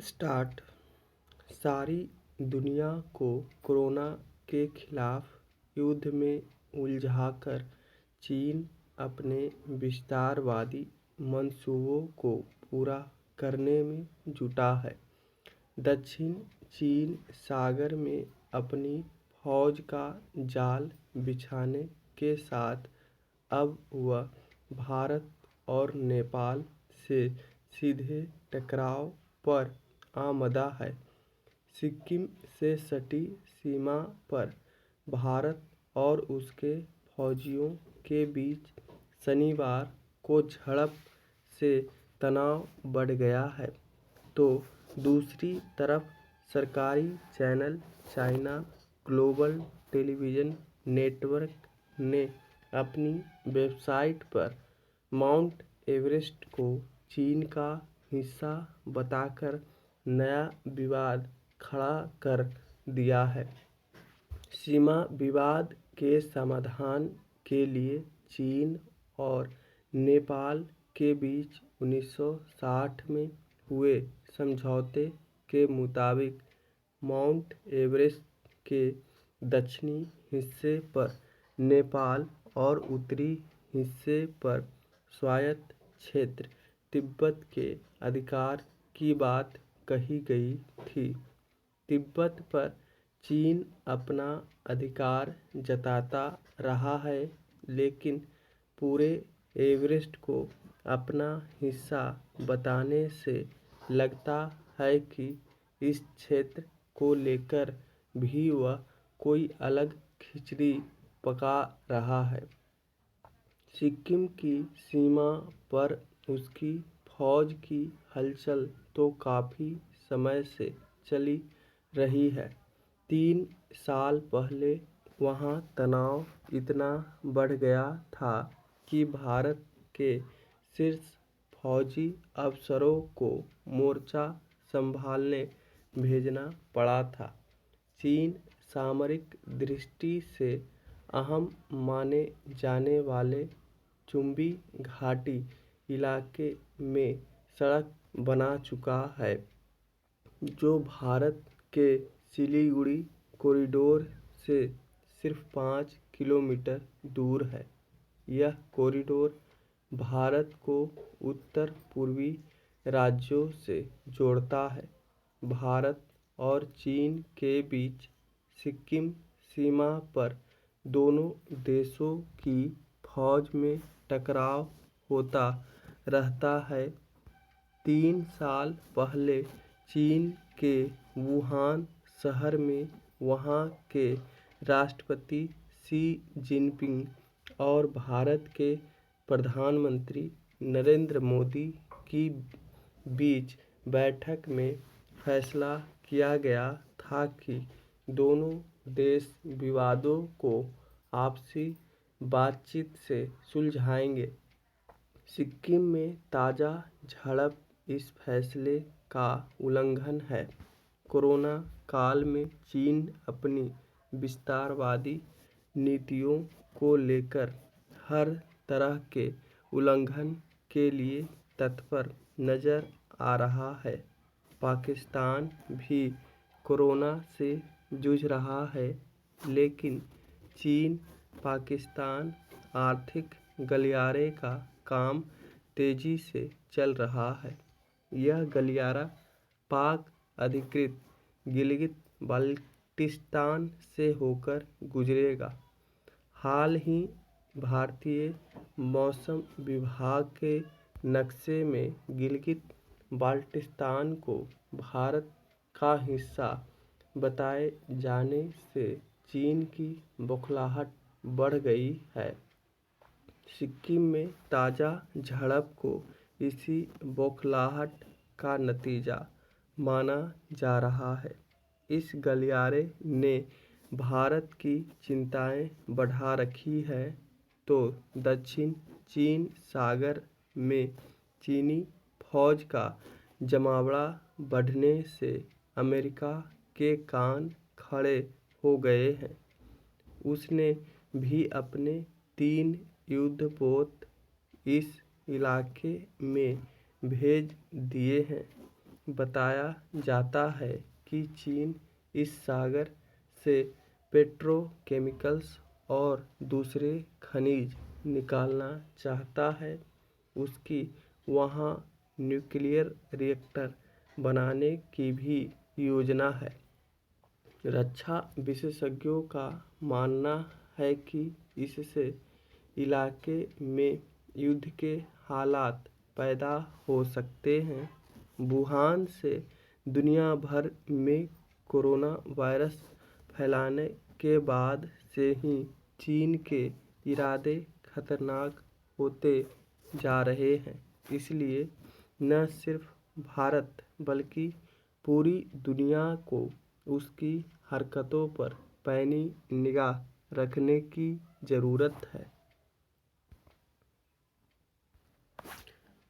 Start. सारी दुनिया को कोरोना के खिलाफ युद्ध में उलझाकर चीन अपने विस्तारवादी मंसूबों को पूरा करने में जुटा है। दक्षिण चीन सागर में अपनी फौज का जाल बिछाने के साथ अब वह भारत और नेपाल से सीधे टकराव पर आमदा है। सिक्किम से सटी सीमा पर भारत और उसके फौजियों के बीच शनिवार को झड़प से तनाव बढ़ गया है, तो दूसरी तरफ सरकारी channel China global television network ने अपनी वेबसाइट पर माउंट एवरेस्ट को चीन का हिस्सा बताकर नया विवाद खड़ा कर दिया है। सीमा विवाद के समाधान के लिए चीन और नेपाल के बीच 1960 में हुए समझौते के मुताबिक माउंट एवरेस्ट के दक्षिणी हिस्से पर नेपाल और उत्तरी हिस्से पर स्वायत्त क्षेत्र तिब्बत के अधिकार की बात कही गई थी। तिब्बत पर चीन अपना अधिकार जताता रहा है, लेकिन पूरे एवरेस्ट को अपना हिस्सा बताने से लगता है कि इस क्षेत्र को लेकर भी वह कोई अलग खिचड़ी पका रहा है। सिक्किम की सीमा पर उसकी फौज की हलचल तो काफ़ी समय से चली रही है। 3 साल पहले वहाँ तनाव इतना बढ़ गया था कि भारत के शीर्ष फौजी अफसरों को मोर्चा संभालने भेजना पड़ा था। चीन सामरिक दृष्टि से अहम माने जाने वाले चुंबी घाटी इलाके में सड़क बना चुका है, जो भारत के सिलीगुड़ी कॉरिडोर से सिर्फ 5 किलोमीटर दूर है। यह कॉरिडोर भारत को उत्तर पूर्वी राज्यों से जोड़ता है। भारत और चीन के बीच सिक्किम सीमा पर दोनों देशों की फौज में टकराव होता रहता है। 3 साल पहले चीन के वुहान शहर में वहाँ के राष्ट्रपति शी जिनपिंग और भारत के प्रधानमंत्री नरेंद्र मोदी की बीच बैठक में फैसला किया गया था कि दोनों देश विवादों को आपसी बातचीत से सुलझाएंगे। सिक्किम में ताज़ा झड़प इस फैसले का उल्लंघन है। कोरोना काल में चीन अपनी विस्तारवादी नीतियों को लेकर हर तरह के उल्लंघन के लिए तत्पर नजर आ रहा है। पाकिस्तान भी कोरोना से जूझ रहा है, लेकिन चीन पाकिस्तान आर्थिक गलियारे का काम तेजी से चल रहा है। यह गलियारा पाक अधिकृत गिलगित बाल्टिस्तान से होकर गुजरेगा। हाल ही भारतीय मौसम विभाग के नक्शे में गिलगित बाल्टिस्तान को भारत का हिस्सा बताए जाने से चीन की बौखलाहट बढ़ गई है। सिक्किम में ताज़ा झड़प को इसी बौखलाहट का नतीजा माना जा रहा है। इस गलियारे ने भारत की चिंताएं बढ़ा रखी है, तो दक्षिण चीन सागर में चीनी फौज का जमावड़ा बढ़ने से अमेरिका के कान खड़े हो गए हैं। उसने भी अपने 3 युद्धपोत इस इलाके में भेज दिए हैं। बताया जाता है कि चीन इस सागर से पेट्रोकेमिकल्स और दूसरे खनिज निकालना चाहता है। उसकी वहाँ न्यूक्लियर रिएक्टर बनाने की भी योजना है। रक्षा विशेषज्ञों का मानना है कि इससे इलाके में युद्ध के हालात पैदा हो सकते हैं। वुहान से दुनिया भर में कोरोना वायरस फैलने के बाद से ही चीन के इरादे खतरनाक होते जा रहे हैं। इसलिए न सिर्फ भारत बल्कि पूरी दुनिया को उसकी हरकतों पर पैनी निगाह रखने की ज़रूरत है।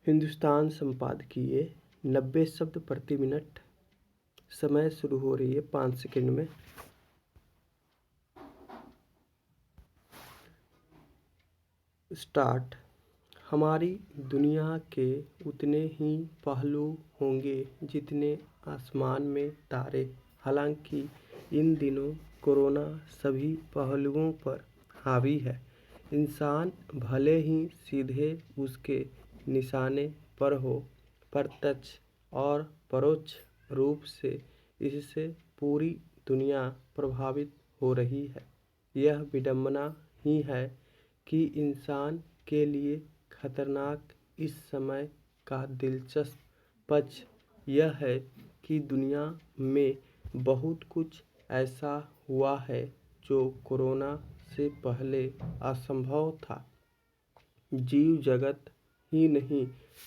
हिंदुस्तान संपादकीय 90 शब्द प्रति मिनट। समय शुरू हो रही है 5 सेकंड में। स्टार्ट। हमारी दुनिया के उतने ही पहलू होंगे जितने आसमान में तारे। हालांकि इन दिनों कोरोना सभी पहलुओं पर हावी है। इंसान भले ही सीधे उसके निशाने पर हो, प्रत्यक्ष और परोक्ष रूप से इससे पूरी दुनिया प्रभावित हो रही है। यह विडंबना ही है कि इंसान के लिए खतरनाक इस समय का दिलचस्प पक्ष यह है कि दुनिया में बहुत कुछ ऐसा हुआ है जो कोरोना से पहले असंभव था। जीव जगत ही नहीं,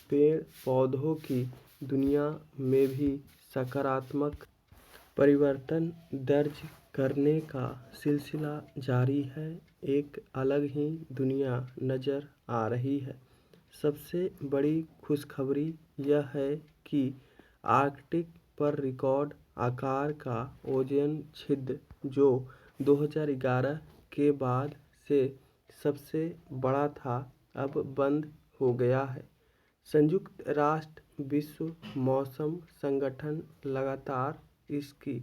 पेड़ पौधों की दुनिया में भी सकारात्मक परिवर्तन दर्ज करने का सिलसिला जारी है। एक अलग ही दुनिया नज़र आ रही है। सबसे बड़ी खुशखबरी यह है कि आर्कटिक पर रिकॉर्ड आकार का ओजोन छिद्र, जो 2011 के बाद से सबसे बड़ा था, अब बंद हो गया है। संयुक्त राष्ट्र विश्व मौसम संगठन लगातार इसकी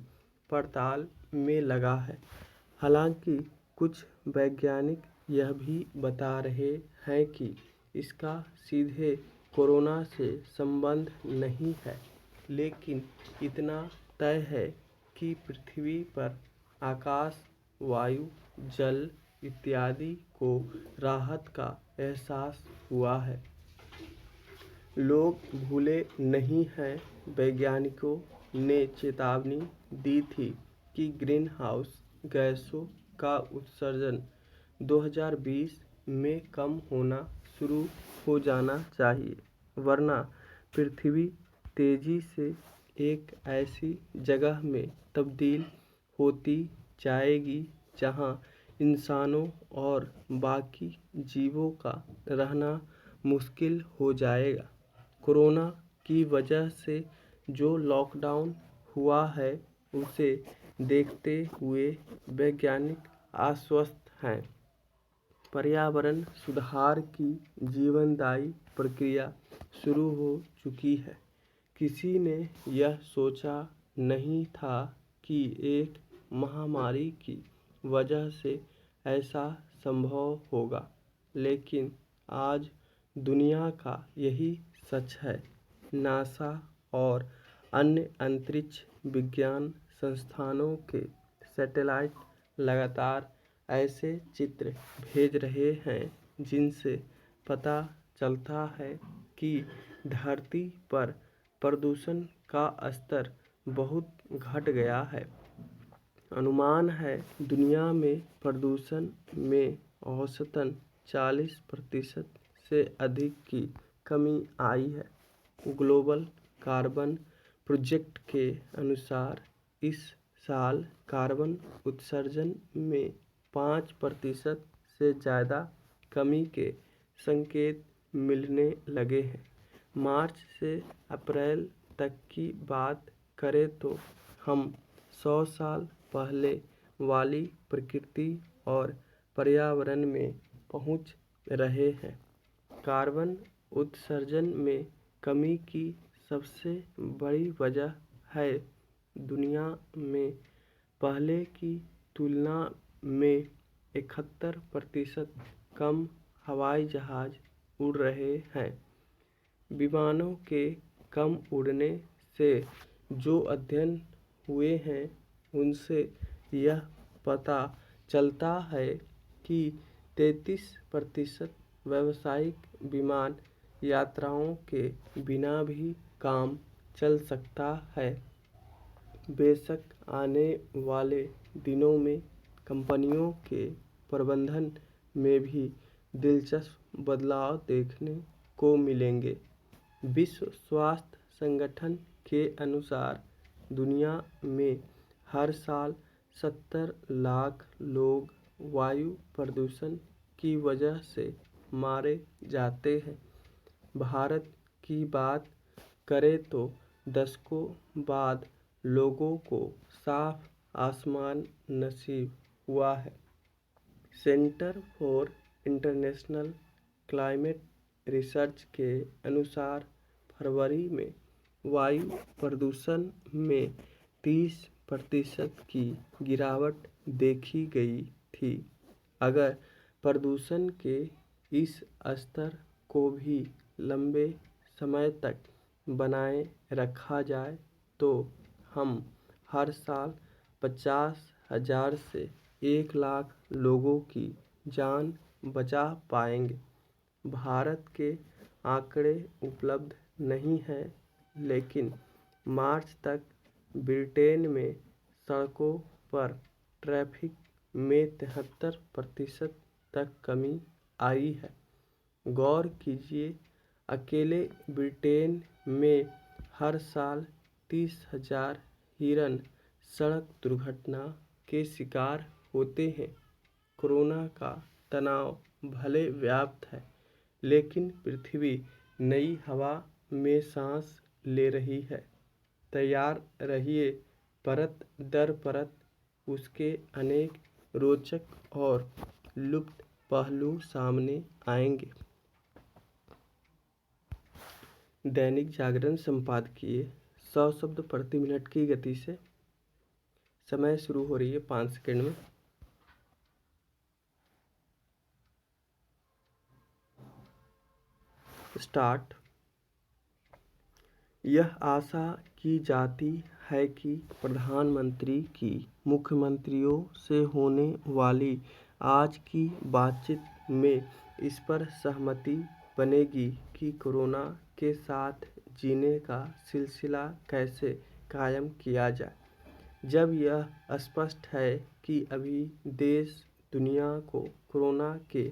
पड़ताल में लगा है। हालांकि कुछ वैज्ञानिक यह भी बता रहे हैं कि इसका सीधे कोरोना से संबंध नहीं है, लेकिन इतना तय है कि पृथ्वी पर आकाश, वायु, जल इत्यादि को राहत का एहसास हुआ है। लोग भूले नहीं हैं, वैज्ञानिकों ने चेतावनी दी थी कि ग्रीन हाउस गैसों का उत्सर्जन 2020 में कम होना शुरू हो जाना चाहिए, वरना पृथ्वी तेजी से एक ऐसी जगह में तब्दील होती जाएगी जहां इंसानों और बाकी जीवों का रहना मुश्किल हो जाएगा। कोरोना की वजह से जो लॉकडाउन हुआ है, उसे देखते हुए वैज्ञानिक आश्वस्त हैं। पर्यावरण सुधार की जीवनदायी प्रक्रिया शुरू हो चुकी है। किसी ने यह सोचा नहीं था कि एक महामारी की वजह से ऐसा संभव होगा, लेकिन आज दुनिया का यही सच है। नासा और अन्य अंतरिक्ष विज्ञान संस्थानों के सैटेलाइट लगातार ऐसे चित्र भेज रहे हैं जिनसे पता चलता है कि धरती पर प्रदूषण का स्तर बहुत घट गया है। अनुमान है दुनिया में प्रदूषण में औसतन 40% से अधिक की कमी आई है। ग्लोबल कार्बन प्रोजेक्ट के अनुसार इस साल कार्बन उत्सर्जन में 5% से ज़्यादा कमी के संकेत मिलने लगे हैं। मार्च से अप्रैल तक की बात करें तो हम 100 साल पहले वाली प्रकृति और पर्यावरण में पहुंच रहे हैं। कार्बन उत्सर्जन में कमी की सबसे बड़ी वजह है दुनिया में पहले की तुलना में 71% कम हवाई जहाज उड़ रहे हैं। विमानों के कम उड़ने से जो अध्ययन हुए हैं उनसे यह पता चलता है कि 33% व्यावसायिक विमान यात्राओं के बिना भी काम चल सकता है। बेशक आने वाले दिनों में कंपनियों के प्रबंधन में भी दिलचस्प बदलाव देखने को मिलेंगे। विश्व स्वास्थ्य संगठन के अनुसार दुनिया में हर साल 70 लाख लोग वायु प्रदूषण की वजह से मारे जाते हैं। भारत की बात करें तो दशकों बाद लोगों को साफ आसमान नसीब हुआ है। Centre for international climate research के अनुसार फरवरी में वायु प्रदूषण में 30% की गिरावट देखी गई थी। अगर प्रदूषण के इस स्तर को भी लंबे समय तक बनाए रखा जाए तो हम हर साल 50,000 से 1 लाख लोगों की जान बचा पाएंगे। भारत के आंकड़े उपलब्ध नहीं हैं, लेकिन मार्च तक ब्रिटेन में सड़कों पर ट्रैफिक में 73% तक कमी आई है। गौर कीजिए, अकेले ब्रिटेन में हर साल 30,000 हिरन सड़क दुर्घटना के शिकार होते हैं। कोरोना का तनाव भले व्याप्त है, लेकिन पृथ्वी नई हवा में सांस ले रही है। तैयार रहिए, परत दर परत उसके अनेक रोचक और लुप्त पहलू सामने आएंगे। दैनिक जागरण संपादकीय 100 शब्द प्रति मिनट की गति से। समय शुरू हो रही है 5 सेकंड में। स्टार्ट। यह आशा की जाती है कि प्रधानमंत्री की मुख्यमंत्रियों से होने वाली आज की बातचीत में इस पर सहमति बनेगी कि कोरोना के साथ जीने का सिलसिला कैसे कायम किया जाए। जब यह स्पष्ट है कि अभी देश दुनिया को कोरोना के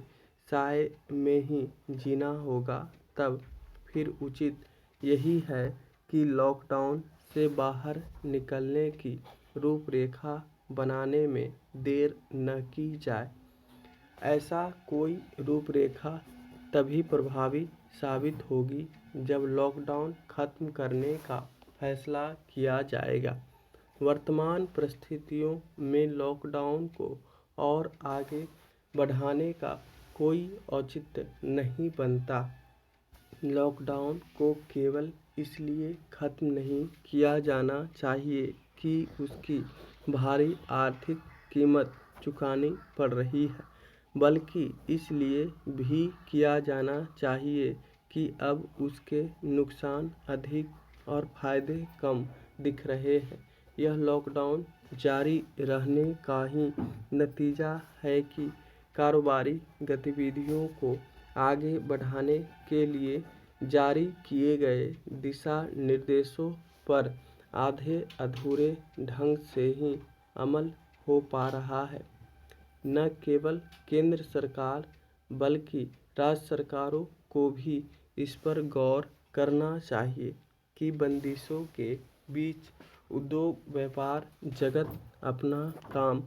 साए में ही जीना होगा, तब फिर उचित यही है कि लॉकडाउन से बाहर निकलने की रूपरेखा बनाने में देर न की जाए। ऐसा कोई रूपरेखा तभी प्रभावी साबित होगी जब लॉकडाउन खत्म करने का फैसला किया जाएगा। वर्तमान परिस्थितियों में लॉकडाउन को और आगे बढ़ाने का कोई औचित्य नहीं बनता। लॉकडाउन को केवल इसलिए खत्म नहीं किया जाना चाहिए कि उसकी भारी आर्थिक कीमत चुकानी पड़ रही है, बल्कि इसलिए भी किया जाना चाहिए कि अब उसके नुकसान अधिक और फायदे कम दिख रहे हैं। यह लॉकडाउन जारी रहने का ही नतीजा है कि कारोबारी गतिविधियों को आगे बढ़ाने के लिए जारी किए गए दिशा निर्देशों पर आधे अधूरे ढंग से ही अमल हो पा रहा है। न केवल केंद्र सरकार बल्कि राज्य सरकारों को भी इस पर गौर करना चाहिए कि बंदिशों के बीच उद्योग व्यापार जगत अपना काम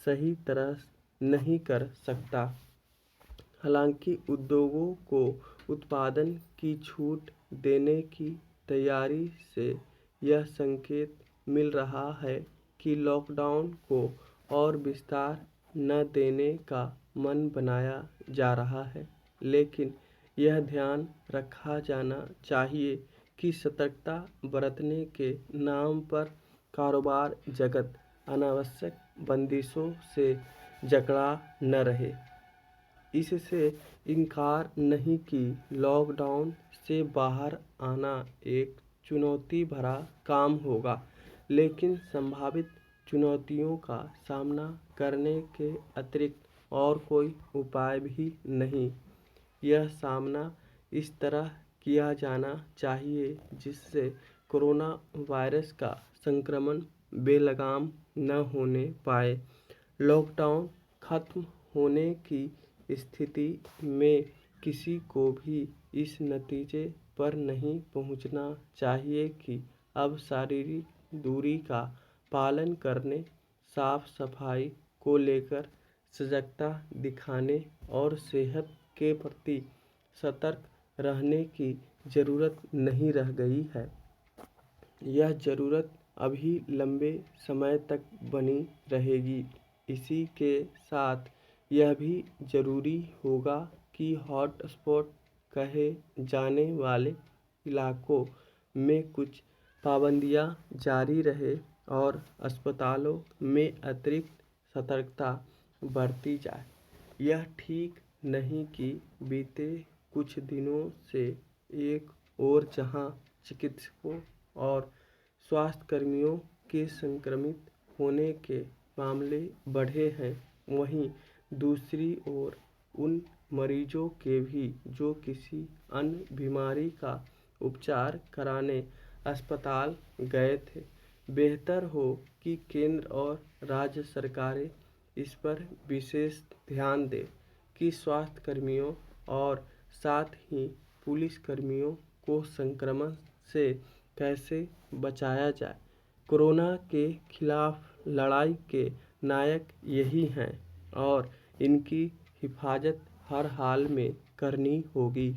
सही तरह नहीं कर सकता। हालांकि उद्योगों को उत्पादन की छूट देने की तैयारी से यह संकेत मिल रहा है कि लॉकडाउन को और विस्तार न देने का मन बनाया जा रहा है। लेकिन यह ध्यान रखा जाना चाहिए कि सतर्कता बरतने के नाम पर कारोबार जगत अनावश्यक बंदिशों से जकड़ा न रहे। इससे इनकार नहीं कि लॉकडाउन से बाहर आना एक चुनौती भरा काम होगा, लेकिन संभावित चुनौतियों का सामना करने के अतिरिक्त और कोई उपाय भी नहीं। यह सामना इस तरह किया जाना चाहिए जिससे कोरोना वायरस का संक्रमण बेलगाम न होने पाए। लॉकडाउन खत्म होने की स्थिति में किसी को भी इस नतीजे पर नहीं पहुंचना चाहिए कि अब शारीरिक दूरी का पालन करने, साफ सफाई को लेकर सजगता दिखाने और सेहत के प्रति सतर्क रहने की ज़रूरत नहीं रह गई है। यह ज़रूरत अभी लंबे समय तक बनी रहेगी। इसी के साथ यह भी ज़रूरी होगा कि हॉटस्पॉट कहे जाने वाले इलाकों में कुछ पाबंदियां जारी रहे और अस्पतालों में अतिरिक्त सतर्कता बरती जाए। यह ठीक नहीं कि बीते कुछ दिनों से एक ओर जहां चिकित्सकों और स्वास्थ्यकर्मियों के संक्रमित होने के मामले बढ़े हैं, वहीं दूसरी ओर उन मरीजों के भी जो किसी अन्य बीमारी का उपचार कराने अस्पताल गए थे। बेहतर हो कि केंद्र और राज्य सरकारें इस पर विशेष ध्यान दें कि स्वास्थ्यकर्मियों और साथ ही पुलिसकर्मियों को संक्रमण से कैसे बचाया जाए। कोरोना के खिलाफ लड़ाई के नायक यही हैं और इनकी हिफाजत हर हाल में करनी होगी।